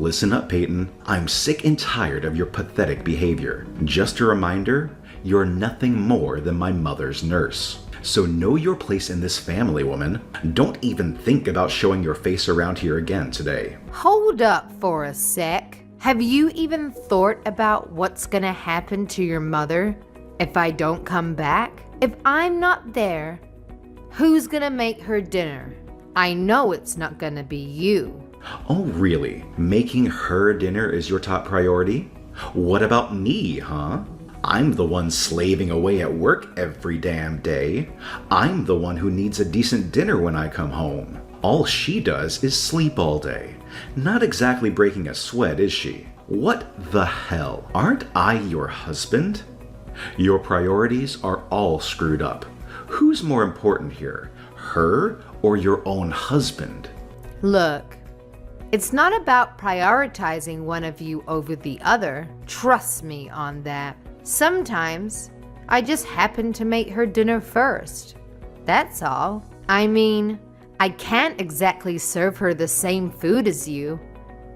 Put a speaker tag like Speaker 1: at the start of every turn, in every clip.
Speaker 1: Listen up, Peyton. I'm sick and tired of your pathetic behavior. Just a reminder, you're nothing more than my mother's nurse. So know your place in this family, woman. Don't even think about showing your face around here again today.
Speaker 2: Hold up for a sec. Have you even thought about what's gonna happen to your mother if I don't come back? If I'm not there, who's gonna make her dinner? I know it's not gonna be you.
Speaker 1: Oh, really? Making her dinner is your top priority? What about me, huh? I'm the one slaving away at work every damn day. I'm the one who needs a decent dinner when I come home. All she does is sleep all day. Not exactly breaking a sweat, is she? What the hell? Aren't I your husband? Your priorities are all screwed up. Who's more important here, her or your own husband?
Speaker 2: Look, it's not about prioritizing one of you over the other. Trust me on that. Sometimes I just happen to make her dinner first. That's all. I mean, I can't exactly serve her the same food as you,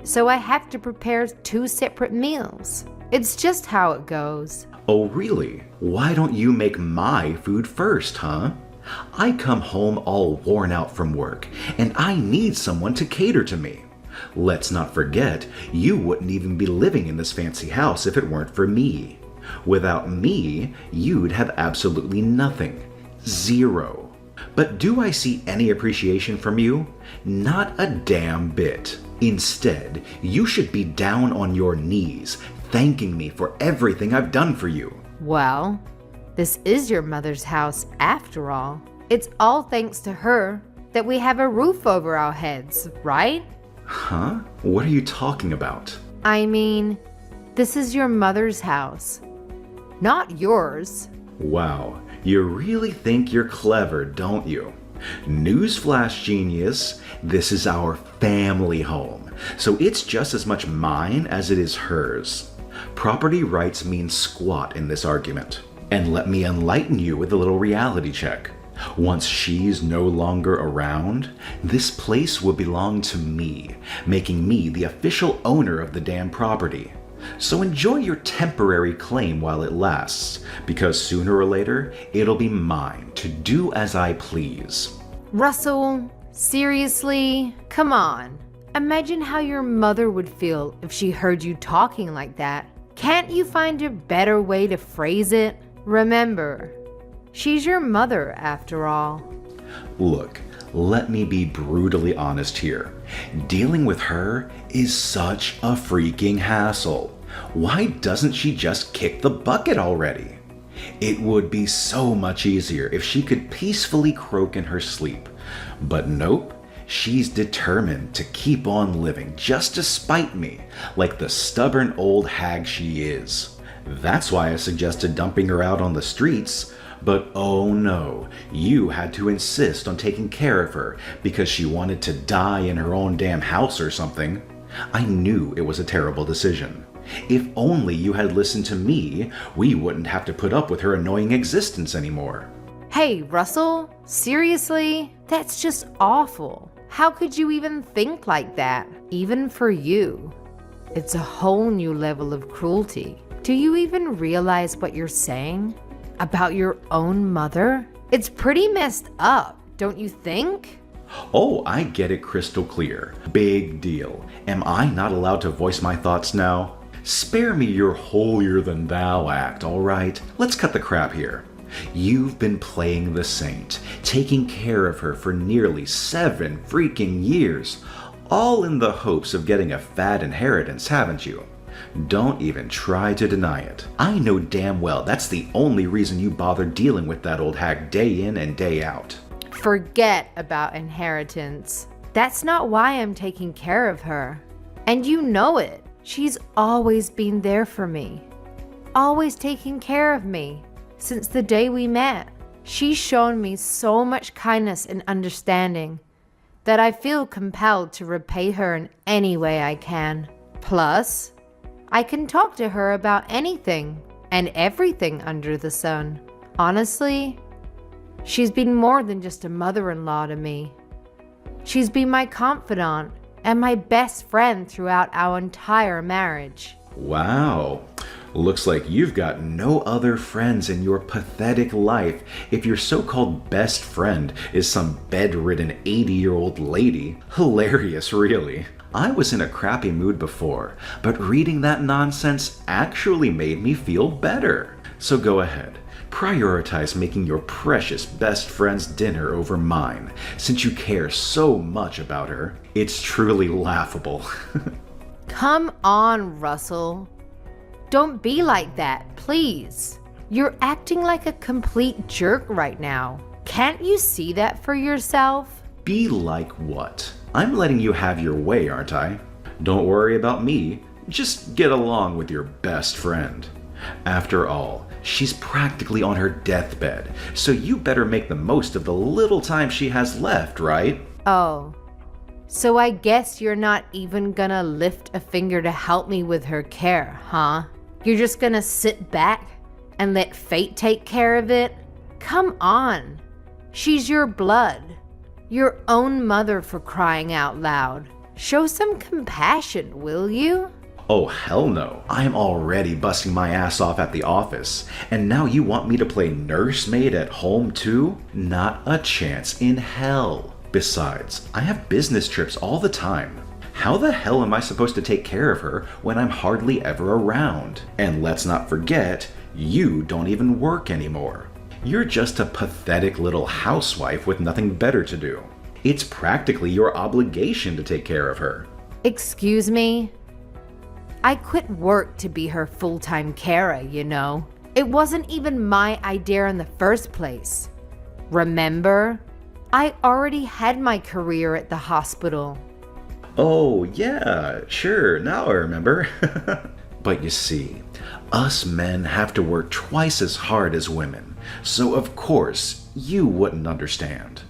Speaker 2: so I have to prepare 2 separate meals. It's just how it goes.
Speaker 1: Oh, really? Why don't you make my food first, huh? I come home all worn out from work, and I need someone to cater to me. Let's not forget, you wouldn't even be living in this fancy house if it weren't for me. Without me, you'd have absolutely nothing. Zero. But do I see any appreciation from you? Not a damn bit. Instead, you should be down on your knees, thanking me for everything I've done for you.
Speaker 2: Well, this is your mother's house after all. It's all thanks to her that we have a roof over our heads, right?
Speaker 1: Huh? What are you talking about?
Speaker 2: I mean, this is your mother's house, not yours.
Speaker 1: Wow, you really think you're clever, don't you? Newsflash, genius, this is our family home, so it's just as much mine as it is hers. Property rights mean squat in this argument. And let me enlighten you with a little reality check. Once she's no longer around, this place will belong to me, making me the official owner of the damn property. So enjoy your temporary claim while it lasts, because sooner or later, it'll be mine to do as I please.
Speaker 2: Russell, seriously? Come on. Imagine how your mother would feel if she heard you talking like that. Can't you find a better way to phrase it? Remember, she's your mother after all.
Speaker 1: Look, let me be brutally honest here. Dealing with her is such a freaking hassle. Why doesn't she just kick the bucket already? It would be so much easier if she could peacefully croak in her sleep. But nope, she's determined to keep on living just to spite me, like the stubborn old hag she is. That's why I suggested dumping her out on the streets, but oh no, you had to insist on taking care of her because she wanted to die in her own damn house or something. I knew it was a terrible decision. If only you had listened to me, we wouldn't have to put up with her annoying existence anymore.
Speaker 2: Hey, Russell, seriously? That's just awful. How could you even think like that? Even for you. It's a whole new level of cruelty. Do you even realize what you're saying? About your own mother? It's pretty messed up, don't you think?
Speaker 1: Oh, I get it crystal clear. Big deal. Am I not allowed to voice my thoughts now? Spare me your holier-than-thou act, all right? Let's cut the crap here. You've been playing the saint, taking care of her for nearly 7 freaking years, all in the hopes of getting a fat inheritance, haven't you? Don't even try to deny it. I know damn well that's the only reason you bother dealing with that old hag day in and day out.
Speaker 2: Forget about inheritance. That's not why I'm taking care of her. And you know it. She's always been there for me. Always taking care of me. Since the day we met. She's shown me so much kindness and understanding that I feel compelled to repay her in any way I can. Plus, I can talk to her about anything and everything under the sun. Honestly, she's been more than just a mother-in-law to me. She's been my confidant, and my best friend throughout our entire marriage.
Speaker 1: Wow. Looks like you've got no other friends in your pathetic life if your so-called best friend is some bedridden 80-year-old lady. Hilarious, really. I was in a crappy mood before, but reading that nonsense actually made me feel better. So go ahead. Prioritize making your precious best friend's dinner over mine, since you care so much about her. It's truly laughable.
Speaker 2: Come on, Russell. Don't be like that, please. You're acting like a complete jerk right now. Can't you see that for yourself?
Speaker 1: Be like what? I'm letting you have your way, aren't I? Don't worry about me. Just get along with your best friend. After all, she's practically on her deathbed, so you better make the most of the little time she has left, right?
Speaker 2: Oh, so I guess you're not even gonna lift a finger to help me with her care, huh? You're just gonna sit back and let fate take care of it? Come on. She's your blood. Your own mother, for crying out loud. Show some compassion, will you?
Speaker 1: Oh, hell no. I'm already busting my ass off at the office, and now you want me to play nursemaid at home too? Not a chance in hell. Besides, I have business trips all the time. How the hell am I supposed to take care of her when I'm hardly ever around? And let's not forget, you don't even work anymore. You're just a pathetic little housewife with nothing better to do. It's practically your obligation to take care of her.
Speaker 2: Excuse me? I quit work to be her full-time carer, you know. It wasn't even my idea in the first place. Remember? I already had my career at the hospital.
Speaker 1: Oh, yeah, sure, now I remember. But you see, us men have to work twice as hard as women, so of course you wouldn't understand.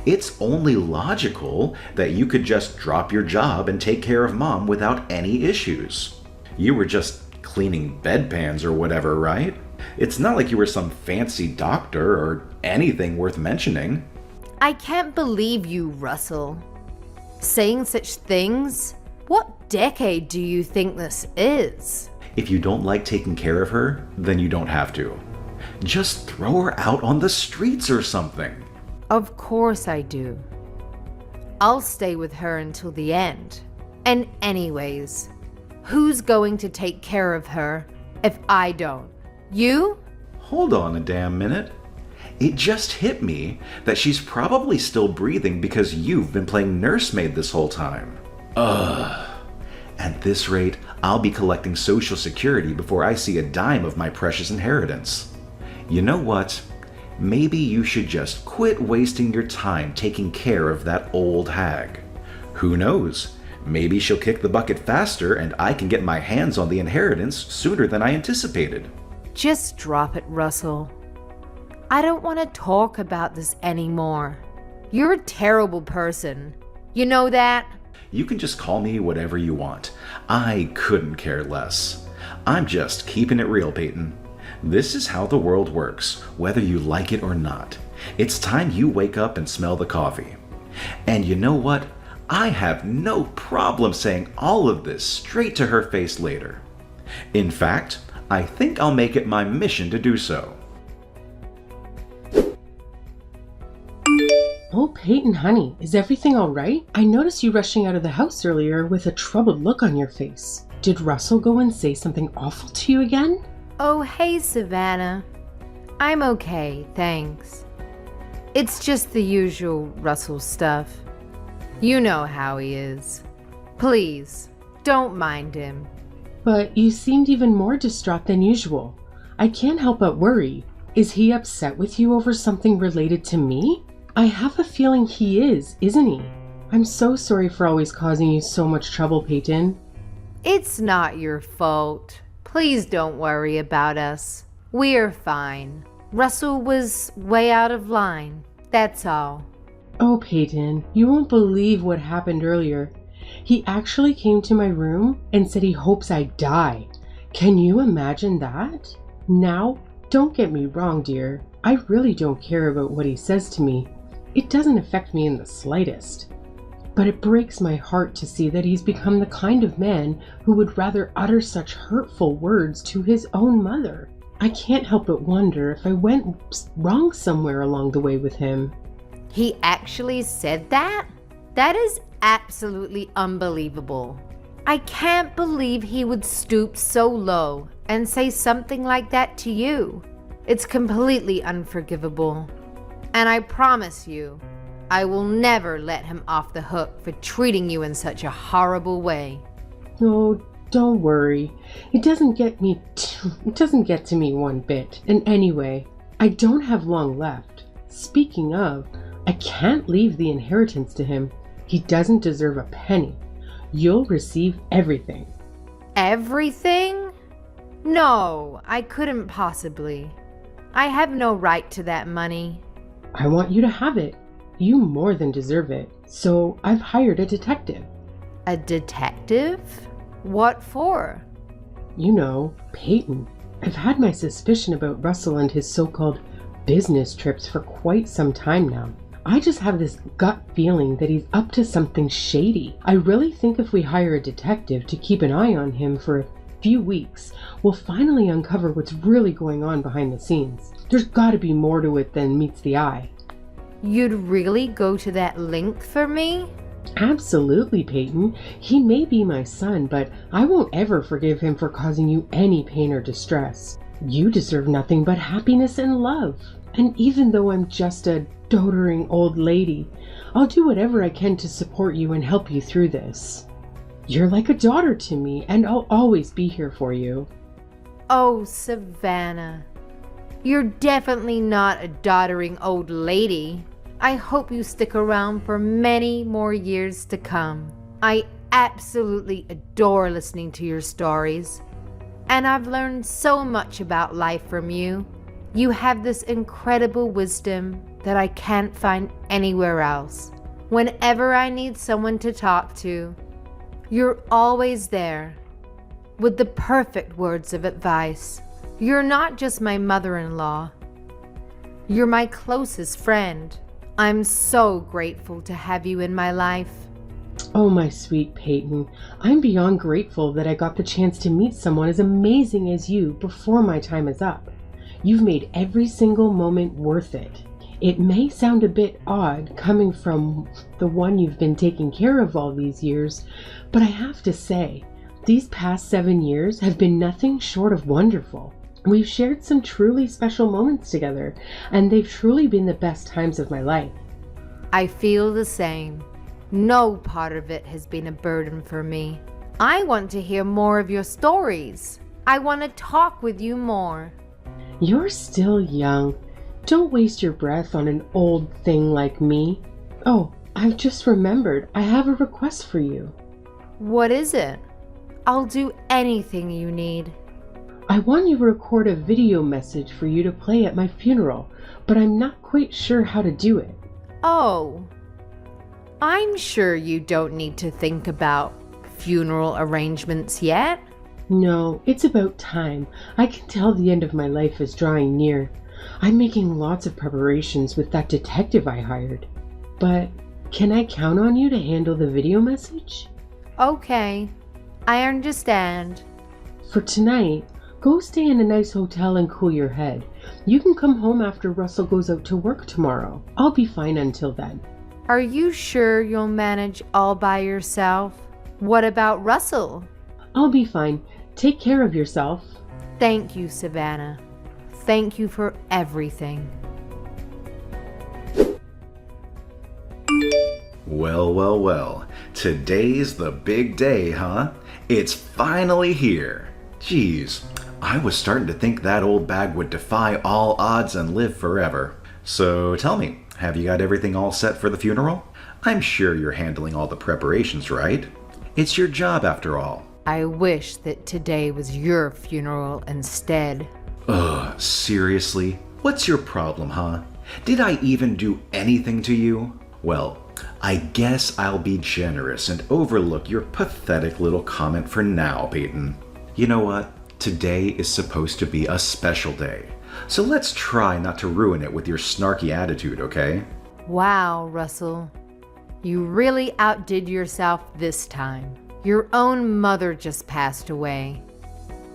Speaker 1: It's only logical that you could just drop your job and take care of mom without any issues. You were just cleaning bedpans or whatever, right? It's not like you were some fancy doctor or anything worth mentioning.
Speaker 2: I can't believe you, Russell. Saying such things? What decade do you think this is?
Speaker 1: If you don't like taking care of her, then you don't have to. Just throw her out on the streets or something.
Speaker 2: Of course I do. I'll stay with her until the end. And anyways, who's going to take care of her if I don't? You?
Speaker 1: Hold on a damn minute. It just hit me that she's probably still breathing because you've been playing nursemaid this whole time. Ugh. At this rate, I'll be collecting Social Security before I see a dime of my precious inheritance. You know what? Maybe you should just quit wasting your time taking care of that old hag. Who knows? Maybe she'll kick the bucket faster and I can get my hands on the inheritance sooner than I anticipated.
Speaker 2: Just drop it, Russell. I don't want to talk about this anymore. You're a terrible person. You know that?
Speaker 1: You can just call me whatever you want. I couldn't care less. I'm just keeping it real, Peyton. This is how the world works, whether you like it or not. It's time you wake up and smell the coffee. And you know what? I have no problem saying all of this straight to her face later. In fact, I think I'll make it my mission to do so.
Speaker 3: Oh, Peyton, honey, is everything all right? I noticed you rushing out of the house earlier with a troubled look on your face. Did Russell go and say something awful to you again?
Speaker 2: Oh, hey, Savannah. I'm okay, thanks. It's just the usual Russell stuff. You know how he is. Please, don't mind him.
Speaker 3: But you seemed even more distraught than usual. I can't help but worry. Is he upset with you over something related to me? I have a feeling he is, isn't he? I'm so sorry for always causing you so much trouble, Peyton.
Speaker 2: It's not your fault. Please don't worry about us. We're fine. Russell was way out of line. That's all.
Speaker 3: Oh, Peyton, you won't believe what happened earlier. He actually came to my room and said he hopes I die. Can you imagine that? Now, don't get me wrong, dear. I really don't care about what he says to me. It doesn't affect me in the slightest. But it breaks my heart to see that he's become the kind of man who would rather utter such hurtful words to his own mother. I can't help but wonder if I went wrong somewhere along the way with him.
Speaker 2: He actually said that? That is absolutely unbelievable. I can't believe he would stoop so low and say something like that to you. It's completely unforgivable. And I promise you, I will never let him off the hook for treating you in such a horrible way.
Speaker 3: Oh, don't worry. It doesn't get to me one bit. And anyway, I don't have long left. Speaking of, I can't leave the inheritance to him. He doesn't deserve a penny. You'll receive everything.
Speaker 2: Everything? No, I couldn't possibly. I have no right to that money.
Speaker 3: I want you to have it. You more than deserve it. So I've hired a detective.
Speaker 2: A detective? What for?
Speaker 3: You know, Peyton. I've had my suspicion about Russell and his so-called business trips for quite some time now. I just have this gut feeling that he's up to something shady. I really think if we hire a detective to keep an eye on him for a few weeks, we'll finally uncover what's really going on behind the scenes. There's gotta be more to it than meets the eye.
Speaker 2: You'd really go to that length for me?
Speaker 3: Absolutely, Peyton. He may be my son, but I won't ever forgive him for causing you any pain or distress. You deserve nothing but happiness and love. And even though I'm just a doting old lady, I'll do whatever I can to support you and help you through this. You're like a daughter to me, and I'll always be here for you.
Speaker 2: Oh, Savannah. You're definitely not a doddering old lady. I hope you stick around for many more years to come. I absolutely adore listening to your stories. And I've learned so much about life from you. You have this incredible wisdom that I can't find anywhere else. Whenever I need someone to talk to, you're always there with the perfect words of advice. You're not just my mother-in-law. You're my closest friend. I'm so grateful to have you in my life.
Speaker 3: Oh, my sweet Peyton. I'm beyond grateful that I got the chance to meet someone as amazing as you before my time is up. You've made every single moment worth it. It may sound a bit odd coming from the one you've been taking care of all these years, but I have to say, these past 7 years have been nothing short of wonderful. We've shared some truly special moments together, and they've truly been the best times of my life.
Speaker 2: I feel the same. No part of it has been a burden for me. I want to hear more of your stories. I want to talk with you more.
Speaker 3: You're still young. Don't waste your breath on an old thing like me. Oh, I've just remembered. I have a request for you.
Speaker 2: What is it? I'll do anything you need.
Speaker 3: I want you to record a video message for you to play at my funeral, but I'm not quite sure how to do it.
Speaker 2: Oh, I'm sure you don't need to think about funeral arrangements yet.
Speaker 3: No, it's about time. I can tell the end of my life is drawing near. I'm making lots of preparations with that detective I hired. But can I count on you to handle the video message?
Speaker 2: Okay, I understand.
Speaker 3: For tonight, go stay in a nice hotel and cool your head. You can come home after Russell goes out to work tomorrow. I'll be fine until then.
Speaker 2: Are you sure you'll manage all by yourself? What about Russell?
Speaker 3: I'll be fine. Take care of yourself.
Speaker 2: Thank you, Savannah. Thank you for everything.
Speaker 1: Well, well, well. Today's the big day, huh? It's finally here. Geez, I was starting to think that old bag would defy all odds and live forever. So tell me, have you got everything all set for the funeral? I'm sure you're handling all the preparations, right? It's your job after all.
Speaker 2: I wish that today was your funeral instead.
Speaker 1: Ugh, seriously? What's your problem, huh? Did I even do anything to you? Well, I guess I'll be generous and overlook your pathetic little comment for now, Peyton. You know what? Today is supposed to be a special day. So let's try not to ruin it with your snarky attitude, okay?
Speaker 2: Wow, Russell. You really outdid yourself this time. Your own mother just passed away.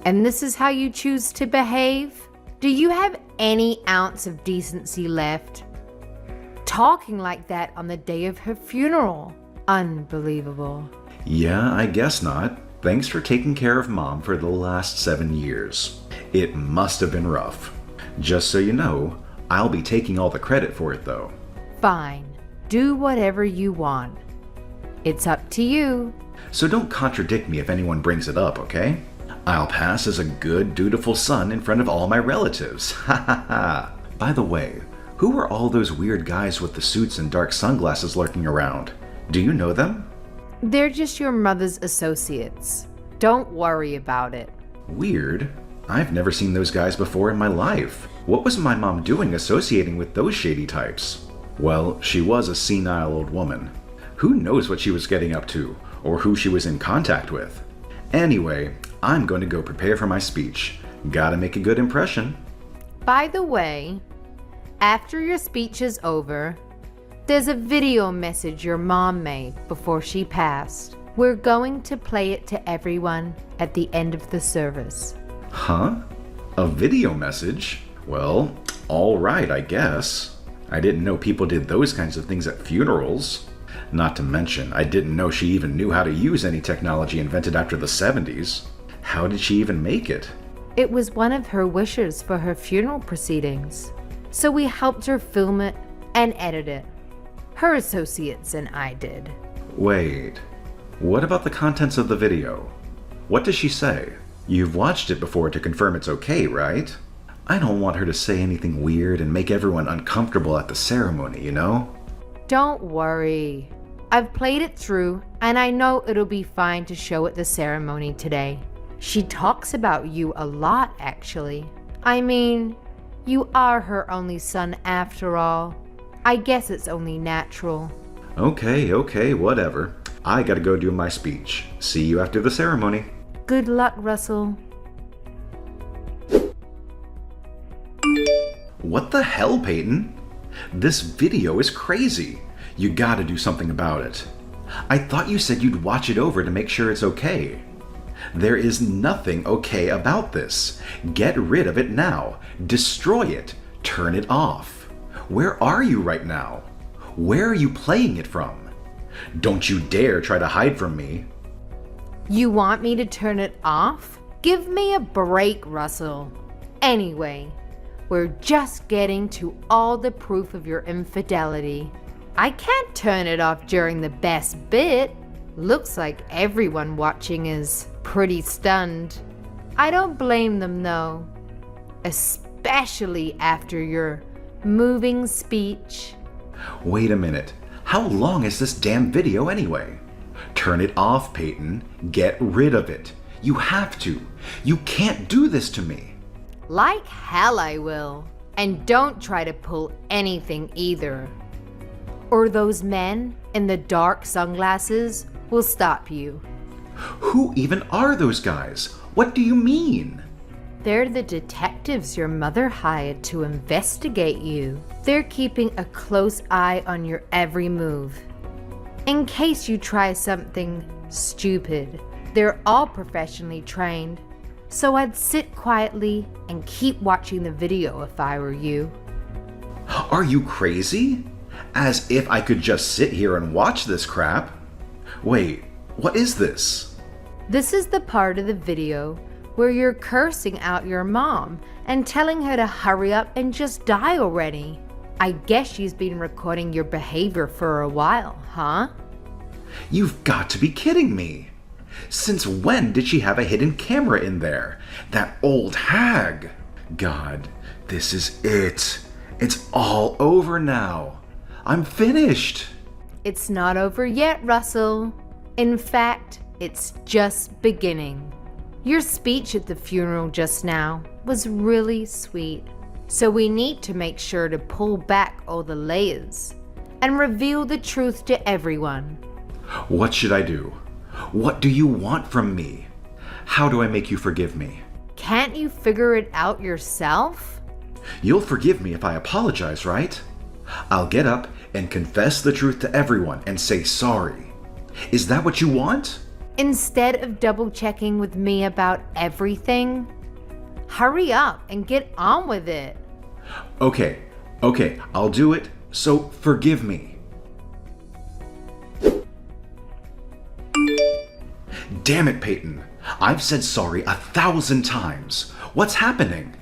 Speaker 2: And this is how you choose to behave? Do you have any ounce of decency left? Talking like that on the day of her funeral. Unbelievable.
Speaker 1: Yeah, I guess not. Thanks for taking care of Mom for the last 7 years. It must have been rough. Just so you know, I'll be taking all the credit for it though.
Speaker 2: Fine. Do whatever you want. It's up to you.
Speaker 1: So don't contradict me if anyone brings it up, okay? I'll pass as a good, dutiful son in front of all my relatives. Ha ha ha. By the way, who are all those weird guys with the suits and dark sunglasses lurking around? Do you know them?
Speaker 2: They're just your mother's associates. Don't worry about it.
Speaker 1: Weird. I've never seen those guys before in my life. What was my mom doing associating with those shady types? Well, she was a senile old woman. Who knows what she was getting up to, or who she was in contact with? Anyway, I'm going to go prepare for my speech. Gotta make a good impression.
Speaker 2: By the way, after your speech is over, there's a video message your mom made before she passed. We're going to play it to everyone at the end of the service.
Speaker 1: Huh? A video message? Well, all right, I guess. I didn't know people did those kinds of things at funerals. Not to mention, I didn't know she even knew how to use any technology invented after the 70s. How did she even make it?
Speaker 2: It was one of her wishes for her funeral proceedings. So we helped her film it and edit it. Her associates and I did.
Speaker 1: Wait, what about the contents of the video? What does she say? You've watched it before to confirm it's okay, right? I don't want her to say anything weird and make everyone uncomfortable at the ceremony, you know?
Speaker 2: Don't worry. I've played it through, and I know it'll be fine to show at the ceremony today. She talks about you a lot, actually. I mean, you are her only son after all. I guess it's only natural.
Speaker 1: Okay, whatever. I gotta go do my speech. See you after the ceremony.
Speaker 2: Good luck, Russell.
Speaker 1: What the hell, Peyton? This video is crazy. You gotta do something about it. I thought you said you'd watch it over to make sure it's okay. There is nothing okay about this. Get rid of it now. Destroy it. Turn it off. Where are you right now? Where are you playing it from? Don't you dare try to hide from me.
Speaker 2: You want me to turn it off? Give me a break, Russell. Anyway, we're just getting to all the proof of your infidelity. I can't turn it off during the best bit. Looks like everyone watching is pretty stunned. I don't blame them though, especially after your moving speech.
Speaker 1: Wait a minute. How long is this damn video anyway? Turn it off, Peyton. Get rid of it. You have to. You can't do this to me.
Speaker 2: Like hell I will. And don't try to pull anything either. Or those men in the dark sunglasses will stop you.
Speaker 1: Who even are those guys? What do you mean?
Speaker 2: They're the detectives your mother hired to investigate you. They're keeping a close eye on your every move. In case you try something stupid, they're all professionally trained. So I'd sit quietly and keep watching the video if I were you.
Speaker 1: Are you crazy? As if I could just sit here and watch this crap. Wait, what is this?
Speaker 2: This is the part of the video where you're cursing out your mom and telling her to hurry up and just die already. I guess she's been recording your behavior for a while, huh?
Speaker 1: You've got to be kidding me. Since when did she have a hidden camera in there? That old hag. God, this is it. It's all over now. I'm finished.
Speaker 2: It's not over yet, Russell. In fact, it's just beginning. Your speech at the funeral just now was really sweet. So we need to make sure to pull back all the layers and reveal the truth to everyone.
Speaker 1: What should I do? What do you want from me? How do I make you forgive me?
Speaker 2: Can't you figure it out yourself?
Speaker 1: You'll forgive me if I apologize, right? I'll get up, and confess the truth to everyone and say sorry. Is that what you want?
Speaker 2: Instead of double checking with me about everything, hurry up and get on with it.
Speaker 1: Okay, I'll do it, so forgive me. Damn it, Peyton. I've said sorry 1,000 times. What's happening?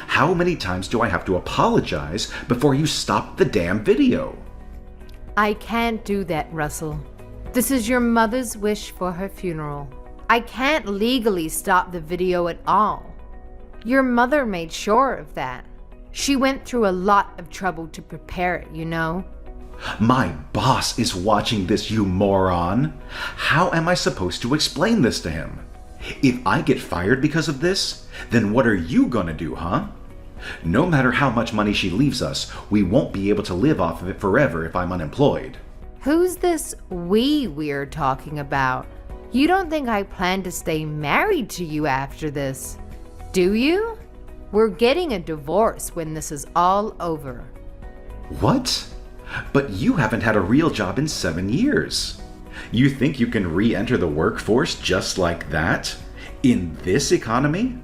Speaker 1: How many times do I have to apologize before you stop the damn video?
Speaker 2: I can't do that, Russell. This is your mother's wish for her funeral. I can't legally stop the video at all. Your mother made sure of that. She went through a lot of trouble to prepare it, you know.
Speaker 1: My boss is watching this, you moron. How am I supposed to explain this to him? If I get fired because of this, then what are you gonna do, huh? No matter how much money she leaves us, we won't be able to live off of it forever if I'm unemployed.
Speaker 2: Who's this we're talking about? You don't think I plan to stay married to you after this, do you? We're getting a divorce when this is all over.
Speaker 1: What? But you haven't had a real job in 7 years. You think you can re-enter the workforce just like that? In this economy?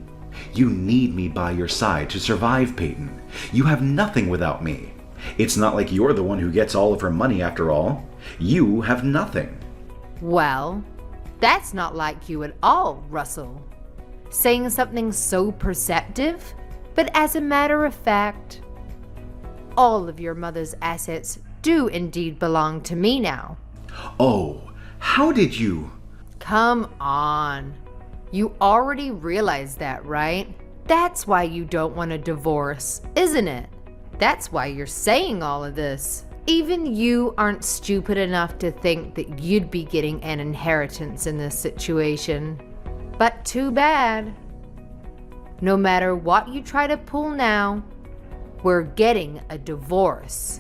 Speaker 1: You need me by your side to survive, Peyton. You have nothing without me. It's not like you're the one who gets all of her money after all. You have nothing.
Speaker 2: Well, that's not like you at all, Russell. Saying something so perceptive, but as a matter of fact, all of your mother's assets do indeed belong to me now.
Speaker 1: Oh, how did you?
Speaker 2: Come on. You already realize that, right? That's why you don't want a divorce, isn't it? That's why you're saying all of this. Even you aren't stupid enough to think that you'd be getting an inheritance in this situation. But too bad. No matter what you try to pull now, we're getting a divorce.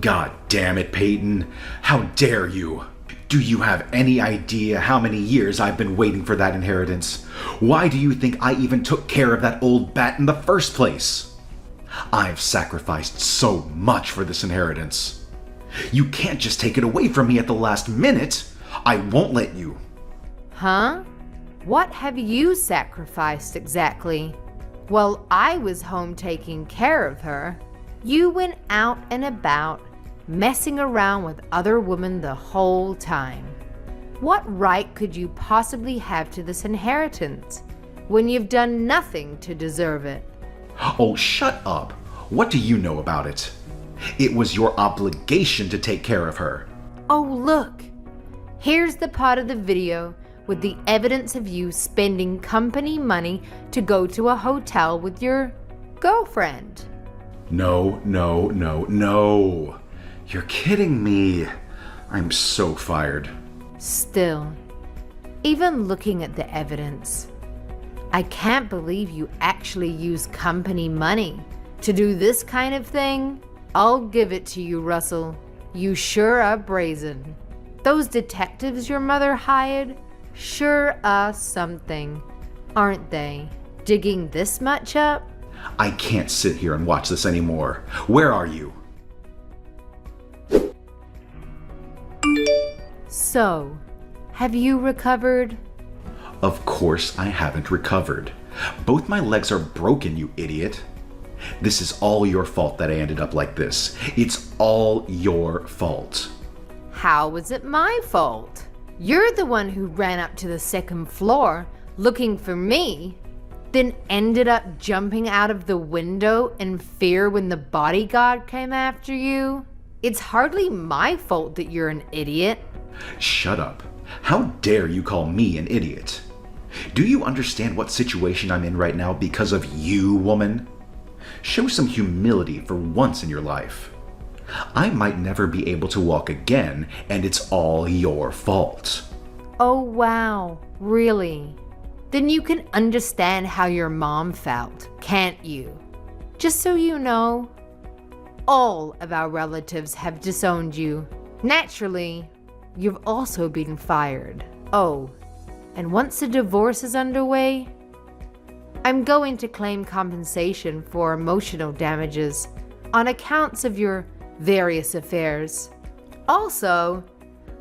Speaker 1: God damn it, Peyton. How dare you? Do you have any idea how many years I've been waiting for that inheritance? Why do you think I even took care of that old bat in the first place? I've sacrificed so much for this inheritance. You can't just take it away from me at the last minute. I won't let you.
Speaker 2: Huh? What have you sacrificed exactly? While I was home taking care of her, you went out and about, messing around with other women the whole time. What right could you possibly have to this inheritance when you've done nothing to deserve it?
Speaker 1: Oh, shut up. What do you know about it? It was your obligation to take care of her.
Speaker 2: Oh, look. Here's the part of the video with the evidence of you spending company money to go to a hotel with your girlfriend.
Speaker 1: No. You're kidding me. I'm so fired.
Speaker 2: Still, even looking at the evidence, I can't believe you actually use company money to do this kind of thing. I'll give it to you, Russell. You sure are brazen. Those detectives your mother hired sure are something, aren't they? Digging this much up?
Speaker 1: I can't sit here and watch this anymore. Where are you?
Speaker 2: So, have you recovered?
Speaker 1: Of course I haven't recovered. Both my legs are broken, you idiot. This is all your fault that I ended up like this. It's all your fault.
Speaker 2: How was it my fault? You're the one who ran up to the second floor looking for me, then ended up jumping out of the window in fear when the bodyguard came after you. It's hardly my fault that you're an idiot.
Speaker 1: Shut up. How dare you call me an idiot? Do you understand what situation I'm in right now because of you, woman? Show some humility for once in your life. I might never be able to walk again, and it's all your fault.
Speaker 2: Oh, wow. Really? Then you can understand how your mom felt, can't you? Just so you know, all of our relatives have disowned you. Naturally, you've also been fired. Oh, and once the divorce is underway, I'm going to claim compensation for emotional damages on accounts of your various affairs. Also,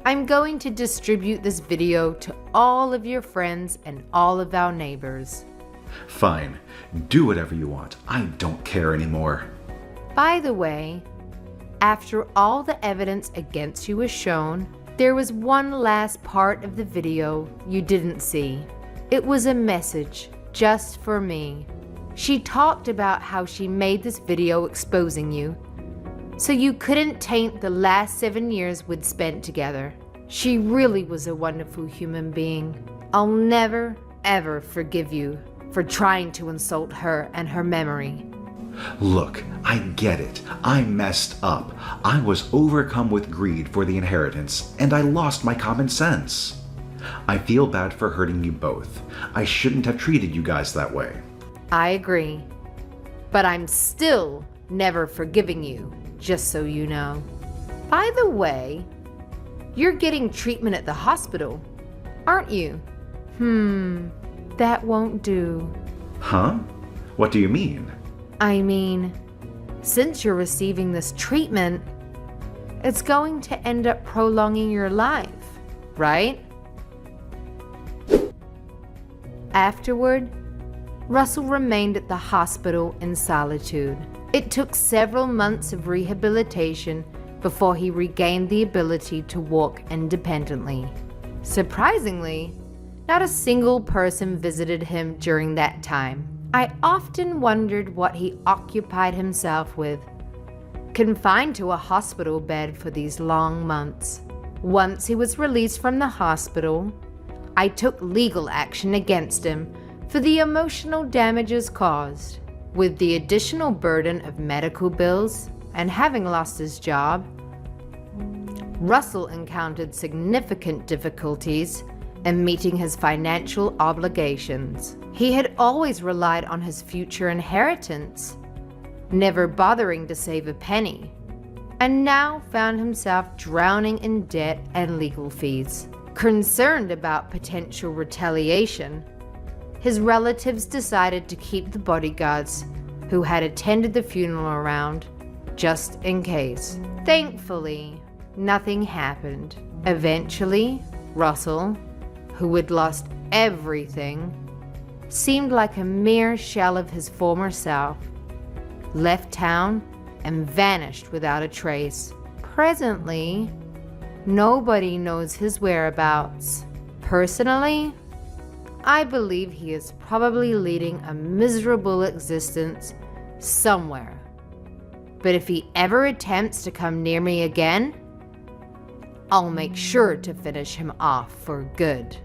Speaker 2: I'm going to distribute this video to all of your friends and all of our neighbors.
Speaker 1: Fine. Do whatever you want. I don't care anymore.
Speaker 2: By the way, after all the evidence against you was shown, there was one last part of the video you didn't see. It was a message just for me. She talked about how she made this video exposing you, so you couldn't taint the last 7 years we'd spent together. She really was a wonderful human being. I'll never, ever forgive you for trying to insult her and her memory.
Speaker 1: Look, I get it. I messed up. I was overcome with greed for the inheritance, and I lost my common sense. I feel bad for hurting you both. I shouldn't have treated you guys that way.
Speaker 2: I agree. But I'm still never forgiving you, just so you know. By the way, you're getting treatment at the hospital, aren't you? That won't do.
Speaker 1: Huh? What do you mean?
Speaker 2: I mean, since you're receiving this treatment, it's going to end up prolonging your life, right? Afterward, Russell remained at the hospital in solitude. It took several months of rehabilitation before he regained the ability to walk independently. Surprisingly, not a single person visited him during that time. I often wondered what he occupied himself with, confined to a hospital bed for these long months. Once he was released from the hospital, I took legal action against him for the emotional damages caused. With the additional burden of medical bills and having lost his job, Russell encountered significant difficulties in meeting his financial obligations. He had always relied on his future inheritance, never bothering to save a penny, and now found himself drowning in debt and legal fees. Concerned about potential retaliation, his relatives decided to keep the bodyguards who had attended the funeral around, just in case. Thankfully, nothing happened. Eventually, Russell, who had lost everything, seemed like a mere shell of his former self, left town and vanished without a trace. Presently, nobody knows his whereabouts. Personally, I believe he is probably leading a miserable existence somewhere. But if he ever attempts to come near me again, I'll make sure to finish him off for good.